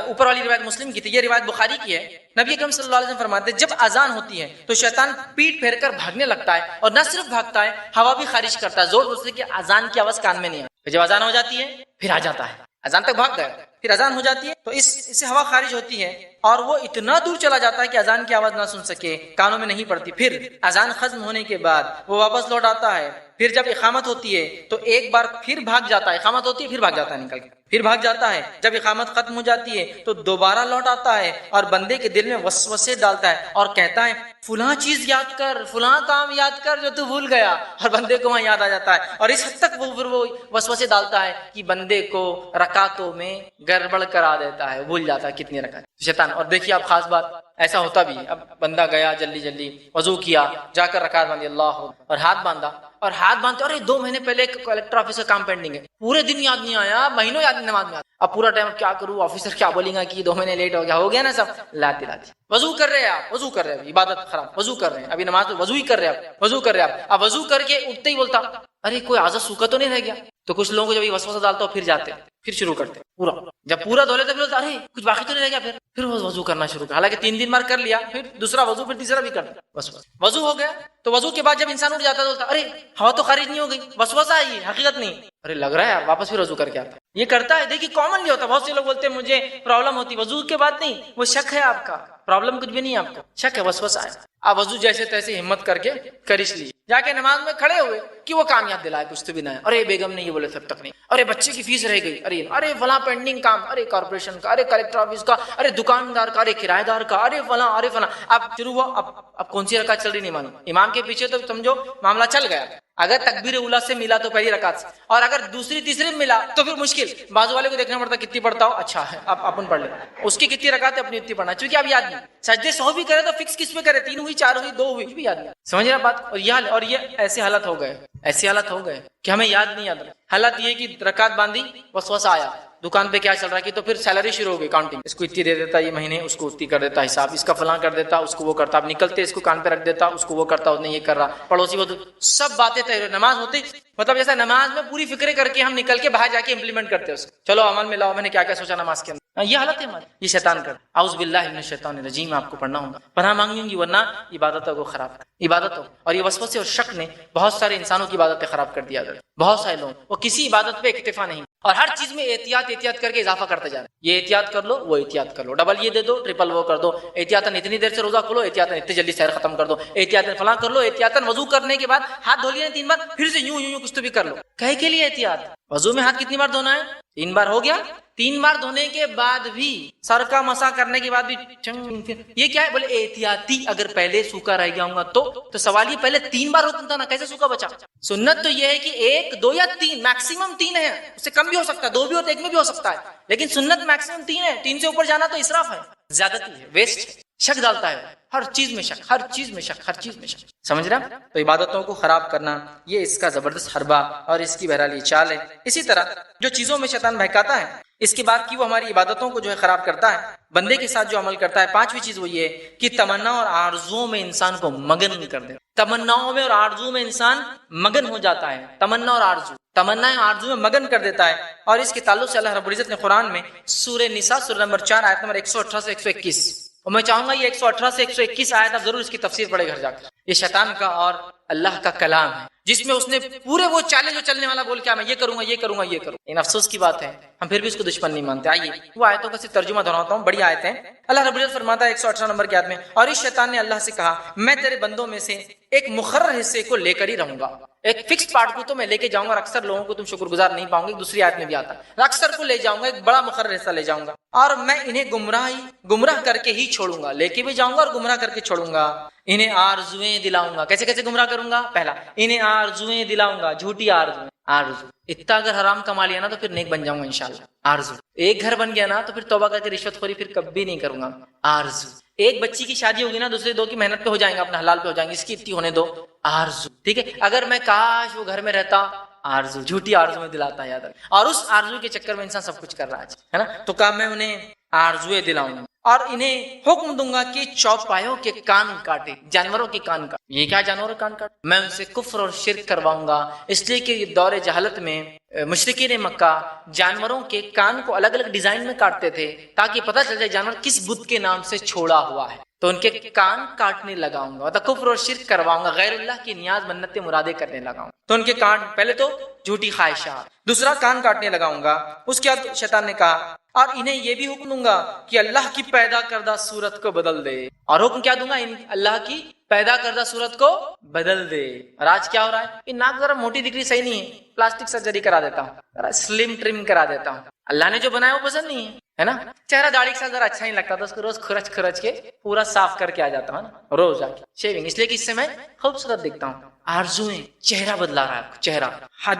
اوپر والی روایت مسلم کی تھی، یہ روایت بخاری کی ہے. نبی اکرم صلی اللہ علیہ وسلم فرماتے ہیں جب اذان ہوتی ہے تو شیطان پیٹ پھیر کر بھاگنے لگتا ہے اور نہ صرف بھاگتا ہے ہوا بھی خارج کرتا ہے زور زور سے کہ اذان کی آواز کان میں نہیں آتی. جب اذان ہو جاتی ہے پھر آ جاتا ہے، اذان تک بھاگ گیا، پھر اذان ہو جاتی ہے تو اس سے ہوا خارج ہوتی ہے اور وہ اتنا دور چلا جاتا ہے کہ اذان کی آواز نہ سن سکے، کانوں میں نہیں پڑتی. پھر اذان ختم ہونے کے بعد وہ واپس لوٹ آتا ہے. پھر جب اقامت ہوتی ہے تو ایک بار پھر بھاگ جاتا ہے، اقامت ہوتی ہے پھر بھاگ جاتا ہے نکل کے، پھر بھاگ جاتا ہے. جب اقامت ختم ہو جاتی ہے تو دوبارہ لوٹ آتا ہے اور بندے کے دل میں وسوسے ڈالتا ہے اور کہتا ہے فلاں چیز یاد کر، فلاں کام یاد کر جو تو بھول گیا، اور بندے کو وہاں یاد آ جاتا ہے. اور اس حد تک وہ وسوسے ڈالتا ہے کہ بندے کو رکعتوں میں گڑبڑ کرا دیتا ہے، بھول جاتا ہے کتنی رکعت شیطان. اور دیکھیے آپ خاص بات ایسا ہوتا بھی ہے. اب بندہ گیا جلدی جلدی وضو کیا، جا کر رکعت باندھی اللہ اور ہاتھ باندھا، اور ہاتھ باندھتے ارے 2 مہینے پہلے کلیکٹر آفس کا کام پینڈنگ ہے، پورے دن یاد نہیں آیا، مہینوں یاد نہیں نماز میں. اب پورا ٹائم کیا کروں، آفیسر کیا بولیں گا کہ 2 مہینے لیٹ ہو گیا نا سب. لاتی وضو کر رہے ہیں آپ، وضو کر رہے ہیں، عبادت خراب، وضو کر رہے ہیں ابھی نماز میں، وضو ہی کر رہے ہیں آپ، وضو کر رہے ہیں آپ. اب وضو کر کے اٹھتے ہی بولتا ارے کوئی عادت سوکھا تو نہیں رہ گیا. تو کچھ لوگوں کو جب یہ وسوسہ ڈالتا ہو پھر جاتے پھر شروع کرتے پورا، جب پورا دھو لیتے پھر بولتا ارے کچھ باقی تو نہیں رہ گیا، پھر وہ وضو کرنا شروع کر. حالانکہ 3 بار کر لیا، پھر دوسرا وضو، پھر تیسرا بھی کرتا. بس وضو ہو گیا تو وضو کے بعد جب انسان اٹھ جاتا ہے بولتا ارے ہوا تو خارج نہیں ہو گئی، وسوسہ ہے یہ حقیقت نہیں، ارے لگ رہا ہے یار، واپس پھر وضو کر کے آتا. یہ کرتا ہے. دیکھیے کامنلی ہوتا ہے. بہت سے لوگ بولتے ہیں مجھے پرابلم ہوتی وضو کے بعد. نہیں، وہ شک ہے آپ کا، پرابلم کچھ بھی نہیں ہے آپ کو، شک ہے، وسوسہ ہے. آپ وضو جیسے تیسے ہمت کر کے کر اس لیے جا کے نماز میں کھڑے ہوئے کہ وہ کامیاب دلائے کچھ تو بھی نہ ہے. ارے بیگم نے یہ بولے تب تک نہیں، ارے بچے کی فیس رہ گئی، ارے فلاں پینڈنگ کام، ارے کارپوریشن کا، ارے کلیکٹر آفس کا، ارے دکاندار کا، ارے کرایہ دار کا، ارے فلاں ارے فلاں. اب شروع ہوا، اب کون سی رکعت چل رہی نہیں معلوم. امام کے پیچھے تو سمجھو معاملہ چل گیا. اگر تکبیر اولا سے ملا تو پہلی رکعت سے، اور اگر دوسری تیسری میں ملا تو پھر مشکل. بازو والے کو دیکھنا پڑتا کتنی پڑھتا ہو، اچھا ہے اب اپن پڑھ لے، اس کی کتنی رکعت ہے اپنی اتنی پڑھنا، چونکہ اب یاد نہیں. سجدے 100 بھی کرے تو فکس کس پہ کرے، 3 ہوئی 4 ہوئی 2 ہوئی بھی یاد نہیں. سمجھ رہا بات. اور یہ ایسے حالت ہو گئے، ایسی حالت ہو گئے کہ ہمیں یاد نہیں یاد. حالت یہ کہ رکعت باندھی وسوسہ آیا، دکان پہ کیا چل رہا ہے کہ تو پھر سیلری شروع ہو گئی کاؤنٹنگ، اس کو اتنی دے دیتا یہ مہینے، اس کو اتنی کر دیتا حساب، اس کا فلاں کر دیتا، اس کو وہ کرتا. اب نکلتے اس کو کان پہ رکھ دیتا، اس کو وہ کرتا، اس نے یہ کر رہا، پڑوسی وہ سب باتیں طے. نماز ہوتی مطلب جیسا نماز میں پوری فکریں کر کے ہم نکل کے باہر جا کے امپلیمنٹ کرتے اس کو، چلو عمل میں لاؤ، میں نے کیا کیا سوچا نماز کے اندر. یہ حالت ہے ہماری. یہ شیطان کر. اعوذ باللہ من الشیطان الرجیم آپ کو پڑھنا ہوگا، پناہ مانگیں گی ورنہ عبادتوں کو خراب کر. عبادتوں اور یہ وسوسے اور شک نے بہت سارے انسانوں کی عبادتیں خراب کر دیا. بہت سارے لوگ وہ کسی عبادت پہ اکتفا نہیں. اور ہر چیز میں احتیاط کر کے اضافہ کرتے جانا. یہ احتیاط کر لو، وہ احتیاط کر لو، ڈبل یہ دے دو، ٹرپل وہ کر دو، احتیاطاً اتنی دیر سے روزہ کھولو، احتیاطاً اتنی جلدی سحر ختم کر دو، احتیاطاً فلاں کر لو، احتیاطاً وضو کرنے کے بعد ہاتھ دھو لیے 3 بار، پھر سے یوں کچھ تو بھی کر لو. کہے کے لیے احتیاط. وضو میں ہاتھ کتنی بار دھونا ہے؟ 3 بار. ہو گیا 3 بار دھونے کے بعد بھی، سر کا مسا کرنے کے بعد بھی یہ کیا ہے؟ بولے احتیاطی. اگر پہلے سوکھا رہ گیا ہوں گا تو سوال یہ پہلے 3 بار حکم تھا نا، کیسے سوکھا بچا؟ سنت تو یہ ہے کہ 1 2 یا 3، میکسیمم 3 ہے، اس سے کم بھی ہو سکتا ہے، 2 بھی اور 1 میں بھی ہو سکتا ہے، لیکن سنت میکسیمم 3 ہے. 3 سے اوپر جانا تو اسراف ہے، زیادتی ہے، ویسٹ ہے، شک ڈالتا ہے، ہر چیز میں شک، ہر چیز میں شک، ہر چیز میں شک. سمجھ رہا؟ تو عبادتوں کو خراب کرنا یہ اس کا زبردست حربہ اور اس کی بہرحال یہ چال ہے. اسی طرح جو چیزوں میں شیطان بہکاتا ہے، اس کی بات کی، وہ ہماری عبادتوں کو جو ہے خراب کرتا ہے، بندے کے ساتھ جو عمل کرتا ہے. 5ویں چیز وہ یہ ہے کہ تمنا اور آرزوؤں میں انسان کو مگن کر دے. تمناؤں میں اور آرزوؤں میں انسان مگن ہو جاتا ہے. تمنا اور آرزو، تمنا آرزو میں مگن کر دیتا ہے. اور اس کے تعلق سے اللہ رب العزت نے قرآن میں سورہ نساء سورہ نمبر 4 آیت نمبر 118 سے 121، اور میں چاہوں گا یہ 118 سے 121 آیت آپ ضرور اس کی تفسیر پڑھے گھر جا کر. یہ شیطان کا اور اللہ کا کلام ہے، جس میں اس نے پورے وہ چالے جو چلنے والا بول کے میں یہ کروں گا، یہ کروں گا، یہ کروں. ان افسوس کی بات ہے ہم پھر بھی اس کو دشمن نہیں مانتے. آئیے وہ آیتوں کا صرف ترجمہ دہراتا ہوں، بڑی آیت ہیں. اللہ رب العزت فرماتا ہے 118 نمبر کی آیت میں، اور اس شیطان نے اللہ سے کہا میں تیرے بندوں میں سے ایک مقرر حصے کو لے کر ہی رہوں گا، ایک فکس پارٹ کو تو میں لے کے جاؤں گا، اور اکثر لوگوں کو تم شکر گزار نہیں پاؤں گے. دوسری آیت میں بھی آتا ہے اکثر کو لے جاؤں گا، ایک بڑا مقرر حصہ لے جاؤں گا، اور میں انہیں گمراہ کر کے ہی چھوڑوں گا. لے کے بھی جاؤں گا اور گمراہ کر کے چھوڑوں گا. انہیں آرزویں دلاؤں گا. کیسے کیسے گمراہ کروں گا؟ پہلا، انہیں آرزویں دلاؤں گا، جھوٹی آرزویں. آرزو اتنا اگر حرام کما لیا نا تو پھر نیک بن جاؤں گا انشاءاللہ. آرزو ایک گھر بن گیا نا تو پھر توبہ کر کے رشوت خوری پھر کبھی نہیں کروں گا. آرزو ایک بچی کی شادی ہوگی نا، دوسرے 2 کی محنت پہ ہو جائیں گے، اپنا حلال پہ ہو جائیں گے، اس کی اتنی ہونے دو. آرزو ٹھیک ہے. اگر میں کاش وہ گھر میں رہتا، آرزو جھوٹی آرزو میں دلاتا ہے یاد رکھ. اور اس آرزو کے چکر میں انسان سب کچھ کر رہا ہے نا. تو کہا میں انہیں آرزویں دلاؤں گا، اور انہیں حکم دوں گا کہ چوپایوں کے کان کاٹے، جانوروں کے کان کاٹے. یہ کیا جانوروں کے کان کاٹے؟ میں ان سے کفر اور شرک کرواؤں گا، اس لیے کہ یہ دور جہالت میں مشرکین مکہ جانوروں کے کان کو الگ الگ ڈیزائن میں کاٹتے تھے تاکہ پتہ چل جائے جانور کس بت کے نام سے چھوڑا ہوا ہے. تو ان کے کان کاٹنے لگاؤں گا، تو کفر اور شرک کرواؤں گا، غیر اللہ کی نیاز منتیں مرادیں کرنے لگاؤں. تو ان کے کان، پہلے تو جھوٹی خواہشات، دوسرا کان کاٹنے لگاؤں گا. اس کے بعد شیطان نے کہا اور انہیں یہ بھی حکم دوں گا کہ اللہ کی پیدا کردہ صورت کو بدل دے. اور حکم کیا دوں گا؟ اللہ کی پیدا کردہ صورت کو بدل دے. اور آج کیا ہو رہا ہے؟ ناک ذرا موٹی دکھ رہی، صحیح نہیں ہے، پلاسٹک سرجری کرا دیتا ہوں، ذرا سلم ٹرم کرا دیتا ہوں. اللہ نے جو بنایا وہ پسند نہیں ہے نا. چہرہ داڑھی کے ساتھ ذرا اچھا نہیں لگتا تو اس کو روز کھرچ کے پورا صاف کر کے آ جاتا ہوں نا، روز آ کے شیونگ، اس لیے کہ اس سے میں خوبصورت دکھتا ہوں. آرزویں، چہرہ بدلا رہا ہے، چہرہ،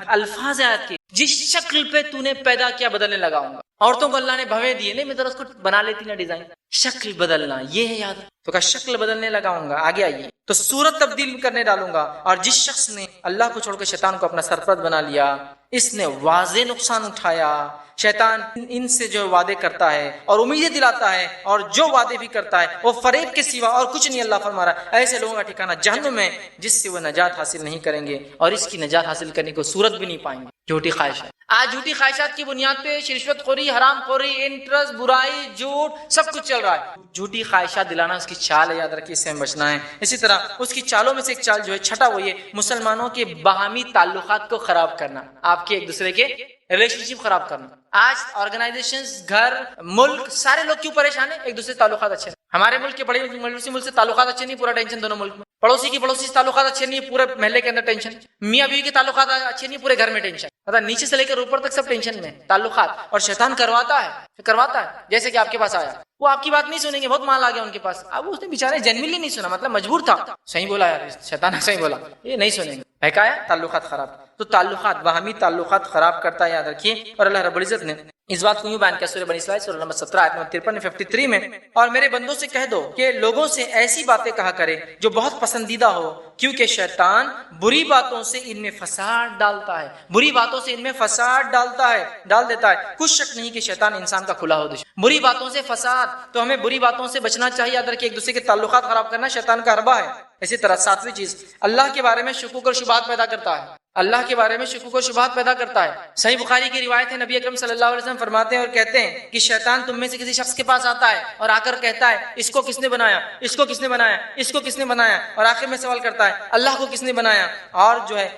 الفاظ آیات کے، جس شکل پہ تو نے پیدا کیا بدلنے لگاؤں گا. عورتوں کو اللہ نے بھویں دیے، نہیں میں ذرا اس کو بنا لیتی نا ڈیزائن. شکل بدلنا یہ ہے یاد. تو کہا شکل بدلنے لگاؤں گا. آگے آئیے، تو صورت تبدیل کرنے ڈالوں گا. اور جس شخص نے اللہ کو چھوڑ کر شیطان کو اپنا سرپرست بنا لیا، اس نے واضح نقصان اٹھایا. شیطان ان سے جو وعدے کرتا ہے اور امیدیں دلاتا ہے، اور جو وعدے بھی کرتا ہے وہ فریب کے سوا اور کچھ نہیں. اللہ فرما رہا ہے ایسے لوگوں کا ٹھکانہ جہنم ہے، جس سے وہ نجات حاصل نہیں کریں گے، اور اس کی نجات حاصل کرنے کو صورت بھی نہیں پائیں گے. جھوٹی خواہشات، آج جھوٹی خواہشات کی بنیاد پہ رشوت خوری، حرام خوری، انٹرسٹ، برائی، جھوٹ، سب کچھ چل رہا ہے. جھوٹی خواہشات دلانا اس کی چال ہے، یاد رکھیے، اس سے ہم بچنا ہے. اسی طرح اس کی چالوں میں سے ایک چال جو ہے چھٹا، وہ یہ مسلمانوں کے باہمی تعلقات کو خراب کرنا، آپ کے ایک دوسرے کے ریلیشن شپ خراب کرنا. آج آرگنائزیشنز، گھر، ملک، سارے لوگ کیوں پریشان ہیں؟ ایک دوسرے سے تعلقات اچھے. ہمارے ملک کے بڑے ملک سے تعلقات اچھے نہیں، پورا ٹینشن دونوں ملک میں. پڑوسی سے تعلقات اچھے نہیں، پورے محلے کے اندر ٹینشن. میاں بیوی کے تعلقات اچھے نہیں، پورے گھر میں ٹینشن. مطلب نیچے سے لے کر اوپر تک سب ٹینشن میں تعلقات. اور شیطان کرواتا ہے. جیسے کہ آپ کے پاس آیا، وہ آپ کی بات نہیں سنیں گے، بہت مال آ گیا ان کے پاس. اب اس نے بیچارے جنوینلی نہیں سنا، مطلب مجبور تھا. صحیح بولا یار، شیطان صحیح بولا، یہ نہیں سنیں گے، بہکایا، تعلقات خراب. تو تعلقات، باہمی تعلقات خراب کرتا ہے، یاد رکھیے. اور اللہ رب العزت نے اس بات کو یوں بیان کیا سورہ بنی اسرائیل سورہ نمبر 17 آیت نمبر 53 53 میں، اور میرے بندوں سے کہہ دو کہ لوگوں سے ایسی باتیں کہا کرے جو بہت پسندیدہ ہو، کیونکہ شیطان بری باتوں سے ان میں فساد ڈالتا ہے. بری باتوں سے ان میں فساد ڈال دیتا ہے. کچھ شک نہیں کہ شیطان انسان کا کھلا ہو دشمن. بری باتوں سے فساد، تو ہمیں بری باتوں سے بچنا چاہیے. یاد رکھیے، ایک دوسرے کے تعلقات خراب کرنا شیطان کا حربہ ہے. اسی طرح 7ویں چیز، اللہ کے بارے میں شکوک اور شبہات پیدا کرتا ہے. اللہ کے بارے میں شکوک و شبہات پیدا کرتا ہے۔ صحیح بخاری کی روایت ہے، نبی اکرم صلی اللہ علیہ وسلم فرماتے ہیں اور کہتے ہیں کہ شیطان تم میں سے کسی شخص کے پاس آتا ہے اور آ کر کہتا ہے اس کو کس نے بنایا، اس کو کس نے بنایا، اس کو کس نے بنایا، اور آخر میں سوال کرتا ہے اللہ کو کس نے بنایا، اور جو ہے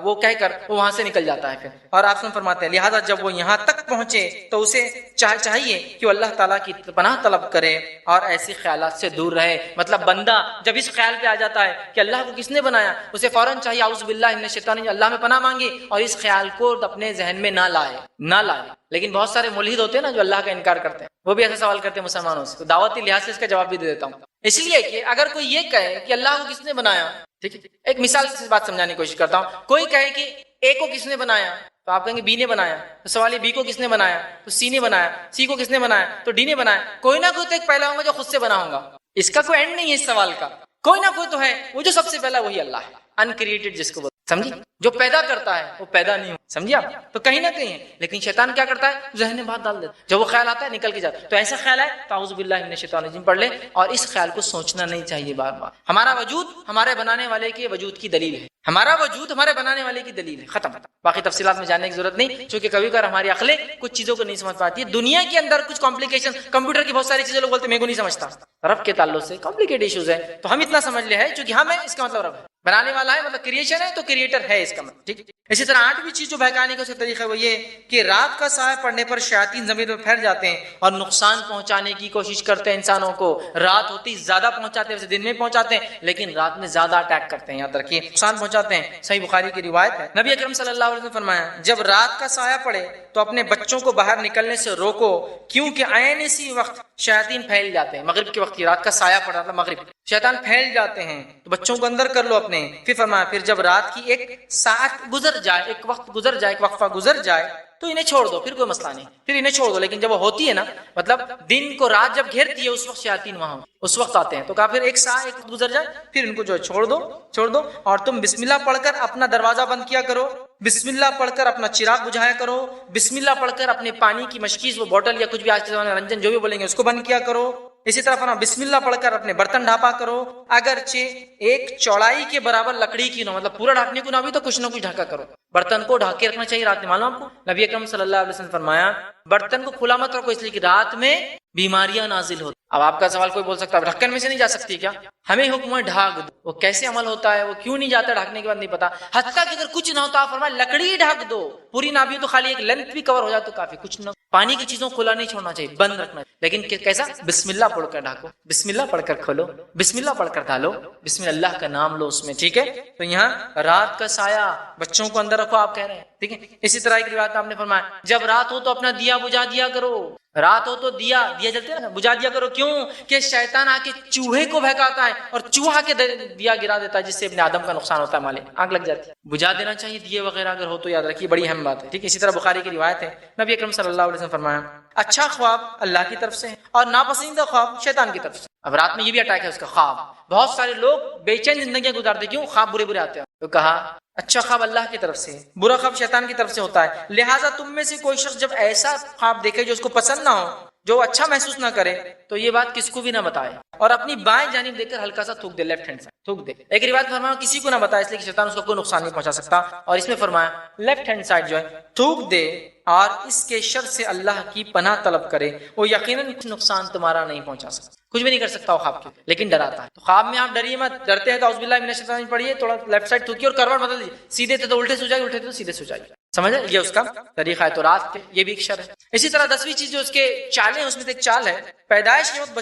وہ کہہ کر وہ وہاں سے نکل جاتا ہے پھر۔ اور آپ فرماتے ہیں لہٰذا جب وہ یہاں تک پہنچے تو اسے چاہیے کہ وہ اللہ تعالیٰ کی پناہ طلب کرے اور ایسی خیالات سے دور رہے۔ مطلب بندہ جب اس خیال پہ آ جاتا ہے کہ اللہ کو کس نے بنایا، اسے فوراً چاہیے اعوذ باللہ من الشیطان، اللہ میں پناہ مانگے اور اس خیال کو اپنے ذہن میں نہ لائے۔ لیکن بہت سارے ملحد ہوتے ہیں نا جو اللہ کا انکار کرتے ہیں، وہ بھی ایسا سوال کرتے ہیں مسلمانوں سے، تو دعوتی لحاظ سے اس کا جواب بھی دے دیتا ہوں۔ اس لیے کہ اگر کوئی یہ کہے کہ اللہ کو کس نے بنایا، ٹھیک ہے، ایک مثال سے بات سمجھانے کی کوشش کرتا ہوں، کوئی کہے کہ اے کو کس نے بنایا تو آپ کہیں گے بی نے بنایا، تو سوال یہ بی کو کس نے بنایا تو سی نے بنایا، سی کو کس نے بنایا تو ڈی نے بنایا۔ کوئی نہ کوئی تو ایک پہلا ہوگا جو خود سے بنا ہوگا، اس کا کوئی اینڈ نہیں ہے اس سوال کا، کوئی نہ کوئی تو ہے، وہ جو سب سے پہلا وہی اللہ ہے، انکریٹڈ جس کو سمجھی، جو پیدا کرتا ہے وہ پیدا نہیں ہو، سمجھے آپ، تو کہیں نہ کہیں ہے۔ لیکن شیطان کیا کرتا ہے، ذہن میں بات ڈال دیتا ہے، جب وہ خیال آتا ہے نکل کے جاتا ہے۔ تو ایسا خیال ہے تو اعوذ باللہ من الشیطان الرجیم پڑھ لے، اور اس خیال کو سوچنا نہیں چاہیے بار بار۔ ہمارا وجود ہمارے بنانے والے کے وجود کی دلیل ہے، ہمارا وجود ہمارے بنانے والے کی دلیل ہے، ختم۔ باقی تفصیلات میں جاننے کی ضرورت نہیں، چونکہ کبھی کبھار ہماری عقلیں کچھ چیزوں کو نہیں سمجھ پاتی ہے۔ دنیا کے اندر کچھ کمپلیکیشن، کمپیوٹر کی بہت ساری چیزیں لوگ بولتے ہیں میں کو نہیں سمجھتا، رب کے تعلق سے کمپلیکیٹ ایشوز ہے، تو ہم اتنا سمجھ لے ہے چونکہ ہم ہے اس کا مطلب رب ہے، بنانے والا ہے مطلب کریشن ہے تو کریٹر ہے اس کا مطلب، ٹھیک۔ اسی طرح آٹھویں چیز جو بہکانے کا اس کا طریقہ ہے وہ یہ کہ رات کا سایہ پڑنے پر شیاطین زمین میں پھیل جاتے ہیں اور نقصان پہنچانے کی کوشش کرتے ہیں انسانوں کو۔ رات ہوتی زیادہ پہنچاتے ہیں، ویسے دن میں پہنچاتے ہیں لیکن رات میں زیادہ اٹیک کرتے ہیں، یاد رکھیے نقصان پہنچاتے ہیں۔ صحیح بخاری کی روایت ہے، نبی اکرم صلی اللہ علیہ وسلم نے فرمایا جب رات کا سایہ پڑے تو اپنے بچوں کو باہر نکلنے سے روکو، کیونکہ عین اسی وقت شیاطین پھیل جاتے ہیں۔ مغرب کے وقت رات کا سایہ پڑا تھا، مغرب شیطان پھیل جاتے ہیں، تو بچوں کو اندر کر لو اپنے۔ پھر فرمایا پھر جب رات کی ایک ساعت گزر جائے، ایک وقت گزر جائے، ایک وقفہ گزر جائے تو انہیں چھوڑ دو، پھر کوئی مسئلہ نہیں، پھر انہیں چھوڑ دو۔ لیکن جب وہ ہوتی ہے نا، مطلب دن کو رات جب گھیرتی ہے اس وقت شیاطین وہاں اس وقت آتے ہیں، تو کہا پھر ایک ساعت ایک وقت گزر جائے پھر ان کو جو ہے چھوڑ دو، اور تم بسم اللہ پڑھ کر اپنا دروازہ بند کیا کرو، بسم اللہ پڑھ کر اپنا چراغ بجھایا کرو، بسم اللہ پڑھ کر اپنے پانی کی مشکیز وہ بوٹل یا کچھ بھی آج کے زمانے میں رنجن جو بھی بولیں گے اس کو بند کیا کرو۔ اسی طرح فرمایا بسم اللہ پڑھ کر اپنے برتن ڈھانپا کرو، اگرچہ ایک چوڑائی کے برابر لکڑی کی نہ، مطلب پورا ڈھانکنے کو نہ بھی تو کچھ نہ کچھ ڈھکا کرو۔ برتن کو ڈھک کے رکھنا چاہیے رات میں، معلوم آپ کو نبی اکرم صلی اللہ علیہ وسلم نے فرمایا برتن کو کھلا مت رکھو، اس لیے کہ رات میں بیماریاں نازل ہوتی۔ اب آپ کا سوال کوئی بول سکتا ہے ڈھکن میں سے نہیں جا سکتی کیا؟ ہمیں حکم ہے ڈھاک دو، وہ کیسے عمل ہوتا ہے، وہ کیوں نہیں جاتا ڈھانکنے کے بعد نہیں پتا، حتیٰ کہ اگر کچھ نہ ہوتا آپ فرمایا لکڑی ڈھک دو، پوری نہ بھی ہو تو خالی ایک لینتھ بھی کور ہو جائے تو کافی، کچھ نہ پانی کی چیزوں کھلا نہیں چھوڑنا چاہیے، بند رکھنا چاہیے، لیکن کیسا بسم اللہ پڑھ کر ڈھاکو، بسم اللہ پڑھ کر کھولو، بسم اللہ پڑھ کر ڈالو، بسم اللہ کا نام لو اس میں، ٹھیک ہے۔ تو یہاں رات کا سایہ بچوں کو اندر رکھو آپ کہہ رہے ہیں، ٹھیک ہے۔ اسی طرح ایک روایت آپ نے فرمایا جب رات ہو تو اپنا دیا بجھا دیا کرو، رات ہو تو دیا جلتے ہیں نا بجھا دیا کرو، کیوں کہ شیطان آ کے چوہے کو بہکاتا ہے اور چوہا کے دیا گرا دیتا ہے جس سے ابن آدم کا نقصان ہوتا ہے، مالے آنکھ لگ جاتی ہے۔ بجھا دینا چاہیے دیے وغیرہ اگر ہو تو، یاد رکھیے بڑی اہم بات ہے، ٹھیک ہے۔ اسی طرح بخاری کی روایت ہے نبی اکرم صلی اللہ علیہ وسلم فرمایا اچھا خواب اللہ کی طرف سے ہے اور ناپسندیدہ خواب شیطان کی طرف سے۔ اب رات میں یہ بھی اٹیک ہے اس کا خواب، بہت سارے لوگ بے چین زندگیاں گزارتے کیوں، خواب برے آتے ہیں، تو کہا اچھا خواب اللہ کی طرف سے، برا خواب شیطان کی طرف سے ہوتا ہے، لہٰذا تم میں سے کوئی شخص جب ایسا خواب دیکھے جو اس کو پسند نہ ہو، جو اچھا محسوس نہ کرے، تو یہ بات کس کو بھی نہ بتائے اور اپنی بائیں جانب دیکھ کر ہلکا سا تھوک دے، لیفٹ ہینڈ سے تھوک دے۔ ایک روایت فرمایا کسی کو نہ بتائے اس لیے کہ شیطان اس کو کوئی نقصان نہیں پہنچا سکتا، اور اس میں فرمایا لیفٹ ہینڈ سائڈ جو ہے تھوک دے اور اس کے شر سے اللہ کی پناہ طلب کرے، وہ یقیناً کچھ نقصان تمہارا نہیں پہنچا سکتا، کچھ بھی نہیں کر سکتا وہ خواب کے، لیکن ڈراتا ہے۔ تو خواب میں آپ ڈریے مت، ڈرتے ہیں تو اعوذ باللہ من الشیطان پڑھیے، تھوڑا لیفٹ سائڈ تھوکیے اور کروٹ بدل دیجیے، سیدھے تھے تو الٹے سو جائے، الٹے تھے تو سیدھے سو جائے، سمجھ ہے، یہ اس کا طریقہ ہے۔ تو رات کے یہ بھی ایک شر ہے۔ اسی طرح 10ویں چیز جو اس کے چالیں اس میں سے ایک چال ہے، پیدائش کے وقت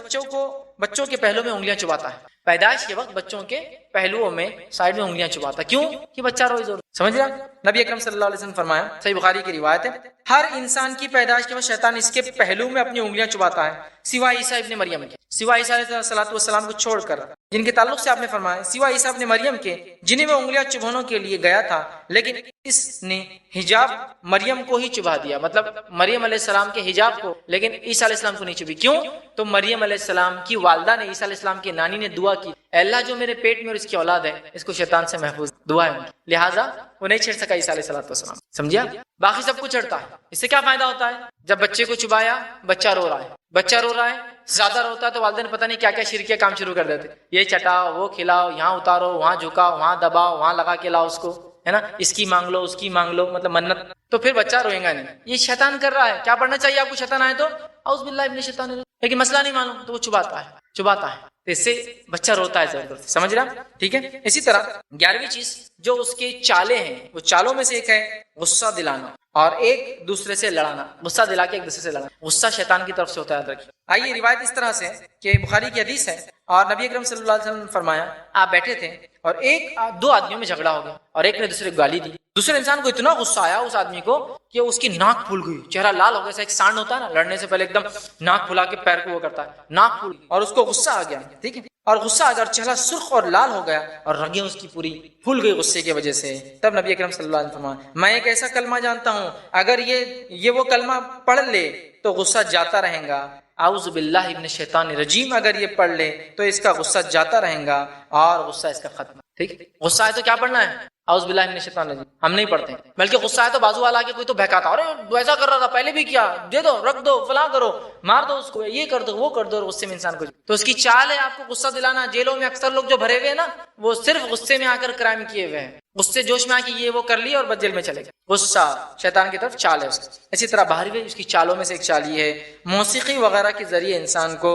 بچوں کے پہلو میں انگلیاں چباتا ہے، پیدائش کے وقت بچوں کے پہلوؤں میں سائڈ میں انگلیاں چباتا ہے، کیوں کہ بچہ روئی زور، سمجھ رہا؟ نبی اکرم صلی اللہ علیہ وسلم فرمایا، صحیح بخاری کی روایت ہے ہر انسان کی پیدائش کے وقت شیطان اس کے پہلو میں اپنی انگلیاں چباتا ہے سوائے عیسیٰ ابن مریم کے، سوائے عیسیٰ علیہ السلام کو چھوڑ کر، جن کے تعلق سے آپ نے فرمایا سوائے عیسیٰ ابن مریم کے جنہیں وہ انگلیاں چبھانے کے لیے گیا تھا، لیکن اس نے حجاب مریم کو ہی چبھا دیا، مطلب مریم علیہ السلام کے حجاب کو، لیکن عیسیٰ علیہ السلام کو نہیں چبھی، کیوں؟ تو مریم علیہ السلام کی والدہ نے، عیسیٰ علیہ السلام کی نانی نے دعا کی، اے اللہ جو میرے پیٹ میں اور اس کی اولاد ہے اس کو شیطان سے محفوظ، دعا ہے ان کی، لہٰذا وہ نہیں چھیڑ سکا عیسیٰ علیہ السلام، سمجھیا؟ باقی سب کو چھڑتا ہے۔ اس سے کیا فائدہ ہوتا ہے؟ جب بچے کو چبایا بچہ رو رہا ہے، زیادہ روتا ہے تو والدین پتہ نہیں کیا کیا شرکیہ کام شروع کر دیتے، یہ چٹاؤ، وہ کھلاؤ، یہاں اتارو، وہاں جھکاؤ، وہاں دباؤ، وہاں لگا کے لاؤ اس کو، ہے نا, اس کی مانگ لو, اس کی مانگ لو, مطلب منت, تو پھر بچہ روئے گا نہیں. یہ شیطان کر رہا ہے. کیا پڑھنا چاہیے آپ کو شیطان آئے تو اعوذ باللہ من الشیطان الرجیم, لیکن مسئلہ نہیں معلوم تو وہ چباتا ہے, تو اس سے بچہ روتا ہے زبردست. سمجھ رہا, ٹھیک ہے. اسی طرح 11ویں چیز جو اس کے چالے ہیں, وہ چالوں میں سے ایک ہے غصہ دلانا اور ایک دوسرے سے لڑانا. غصہ دلا کے ایک دوسرے سے لڑانا, غصہ شیطان کی طرف سے ہوتا ہے, یاد رکھیے. آئیے روایت اس طرح سے کہ بخاری کی حدیث ہے اور نبی اکرم صلی اللہ علیہ وسلم نے فرمایا, آپ بیٹھے تھے اور دو آدمیوں میں جھگڑا ہو گیا اور ایک نے دوسرے کو گالی دی. دوسرے انسان کو اتنا غصہ آیا اس آدمی کو کہ اس کی ناک پھول گئی, چہرہ لال ہو گیا. ایسا ایک سانڈ ہوتا ہے نا, لڑنے سے پہلے ایک دم ناک پھلا کے پیر کو وہ کرتا ہے, ناک پھول گئی اور اس کو غصہ آ گیا, ٹھیک ہے, اور غصہ آ گیا اور چہرہ سرخ اور لال ہو گیا اور رگیں اس کی پوری پھول گئی غصے کی وجہ سے. تب نبی اکرم صلی اللہ علیہ وسلم, میں ایک ایسا کلمہ جانتا ہوں اگر یہ وہ کلمہ پڑھ لے تو غصہ جاتا رہے گا. اعوذ باللہ من الشیطان الرجیم اگر یہ پڑھ لے تو اس کا غصہ جاتا رہے گا اور غصہ اس کا ختم. ٹھیک, غصہ ہے تو کیا پڑھنا ہے, اعوذ باللہ من الشیطان الرجیم. ہم نہیں پڑھتے ہیں, بلکہ غصہ ہے تو بازو والا کے کوئی تو بہکاتا, ارے ایسا کر رہا تھا پہلے بھی کیا, دے دو, رکھ دو, فلاں کرو, مار دو اس کو, یہ کر دو, وہ کر دو, اور غصے میں انسان کو تو اس کی چال ہے آپ کو غصہ دلانا. جیلوں میں اکثر لوگ جو بھرے ہوئے ہیں نا, وہ صرف غصے میں آ کر کرائم کیے ہوئے ہیں, غصے جوش میں آ کے یہ وہ کر لیا اور بس جیل میں چلے گئے. غصہ شیطان کی طرف چال ہے اس کی. اسی طرح باہری اس کی چالوں میں سے ایک چال یہ ہے, موسیقی وغیرہ کے ذریعے انسان کو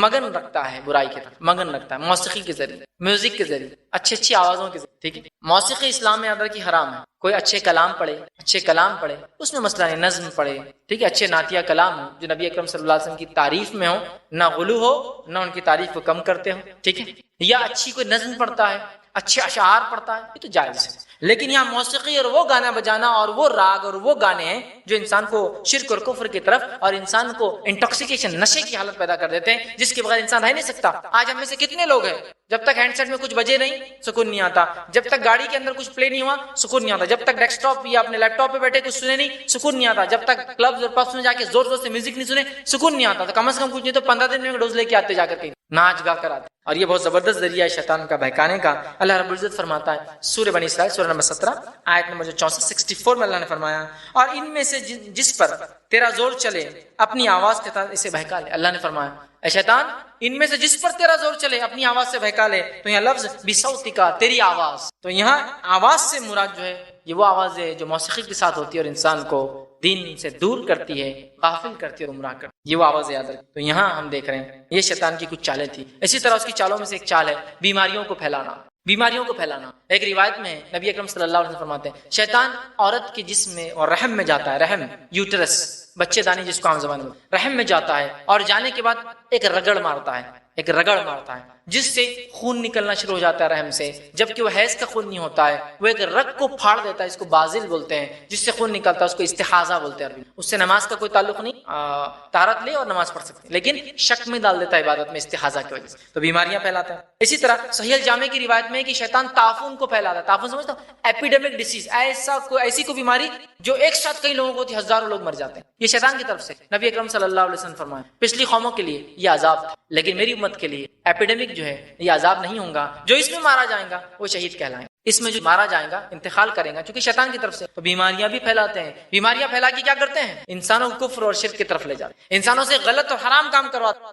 مگن رکھتا ہے, برائی کی طرف مگن رکھتا ہے. موسیقی کے ذریعے, میوزک کے ذریعے, اچھی آوازوں کے ذریعے, ٹھیک ہے. موسیقی اسلام میں یاد رکھیے حرام ہے. کوئی اچھے کلام پڑھے, اس میں مسئلہ نہیں, نظم پڑھے, ٹھیک ہے, اچھے نعتیہ کلام ہو جو نبی اکرم صلی اللہ علیہ وسلم کی تعریف میں ہو, نہ غلو ہو نہ ان کی تعریف کو کم کرتے ہو, ٹھیک ہے, یا اچھی کوئی نظم پڑھتا ہے, اچھے اشعار پڑھتا ہے, یہ تو جائز ہے. لیکن یہاں موسیقی اور وہ گانا بجانا اور وہ راگ اور وہ گانے ہیں جو انسان کو شرک اور کفر کی طرف اور انسان کو انٹاکسیکیشن, نشے کی حالت پیدا کر دیتے ہیں, جس کے بغیر انسان رہ نہیں سکتا. آج ہم میں سے کتنے لوگ ہیں جب تک ہینڈ سیٹ میں کچھ بجے نہیں سکون نہیں آتا, جب تک گاڑی کے اندر کچھ پلے نہیں ہوا سکون نہیں آتا, جب تک ڈیسک ٹاپ یا اپنے لیپ ٹاپ پہ بیٹھے کچھ سنے نہیں سکون نہیں آتا, جب تک کلبز اور پبس میں جا کے زور سے میوزک نہیں سنے سکون نہیں آتا. تو کم از کم کچھ نہیں تو 15 دن میں ڈوز لے کے آتے, جا کر کے ناچ گا کر آتے. اور یہ بہت زبردست ذریعہ ہے شیطان کا بہکانے کا. اللہ رب العزت فرماتا ہے سورہ بنی اسرائیل سورہ نمبر 17 آیت نمبر 64 میں اللہ نے فرمایا, اور ان میں سے جس پر تیرا زور چلے اپنی آواز کے ساتھ اسے بہکا لے. اللہ نے فرمایا اے شیطان, ان میں سے جس پر تیرا زور چلے اپنی آواز سے بہکا لے. تو یہاں لفظ بصوتک, تیری آواز, تو یہاں آواز سے مراد جو ہے یہ وہ آواز ہے جو موسیقی کے ساتھ ہوتی ہے اور انسان کو دین سے دور کرتی ہے, غافل کرتی ہے اور گمراہ کرتی ہے. یہ وہ آواز یاد رکھ. تو یہاں ہم دیکھ رہے ہیں یہ شیطان کی کچھ چالیں تھی. اسی طرح اس کی چالوں میں سے ایک چال ہے بیماریوں کو پھیلانا. ایک روایت میں نبی اکرم صلی اللہ علیہ وسلم فرماتے ہیں شیطان عورت کے جسم میں اور رحم میں جاتا ہے, رحم یوٹرس, بچے دانی جس کو عام زبان میں, رحم میں جاتا ہے اور جانے کے بعد ایک رگڑ مارتا ہے جس سے خون نکلنا شروع ہو جاتا ہے رحم سے, جبکہ وہ حیض کا خون نہیں ہوتا ہے. وہ ایک رگ کو پھاڑ دیتا ہے, اس کو بازل بولتے ہیں, جس سے خون نکلتا ہے اس کو استحاضہ بولتے ہیں عربی. اس سے نماز کا کوئی تعلق نہیں, طہارت لے اور نماز پڑھ سکتے, لیکن شک میں ڈال دیتا ہے عبادت میں استحاضہ کی وجہ سے, تو بیماریاں پھیلاتا ہے. اسی طرح صحیح الجامع کی روایت میں کہ شیطان تعفن کو پھیلاتا ہے. تعفن سمجھتا ہوں, ایپیڈیمک ڈیزیز, ایسی کوئی بیماری جو ایک ساتھ کئی لوگوں کو ہوتی ہے, ہزاروں لوگ مر جاتے ہیں, یہ شیطان کی طرف سے. نبی اکرم صلی اللہ علیہ وسلم فرمایا پچھلی قوموں کے لیے یہ عذاب تھا, لیکن میری امت کے لیے ایپیڈیمک جو ہے یہ عذاب نہیں ہوگا. جو اس میں مارا جائے گا وہ شہید کہلائیں گے, اس میں جو مارا جائے گا انتقال کرے گا, کیونکہ شیطان کی طرف سے. تو بیماریاں بھی پھیلاتے ہیں, بیماریاں پھیلا کے کیا کرتے ہیں, انسانوں کو کفر اور شرک کی طرف لے جاتے ہیں, انسانوں سے غلط اور حرام کام کرواتے ہیں.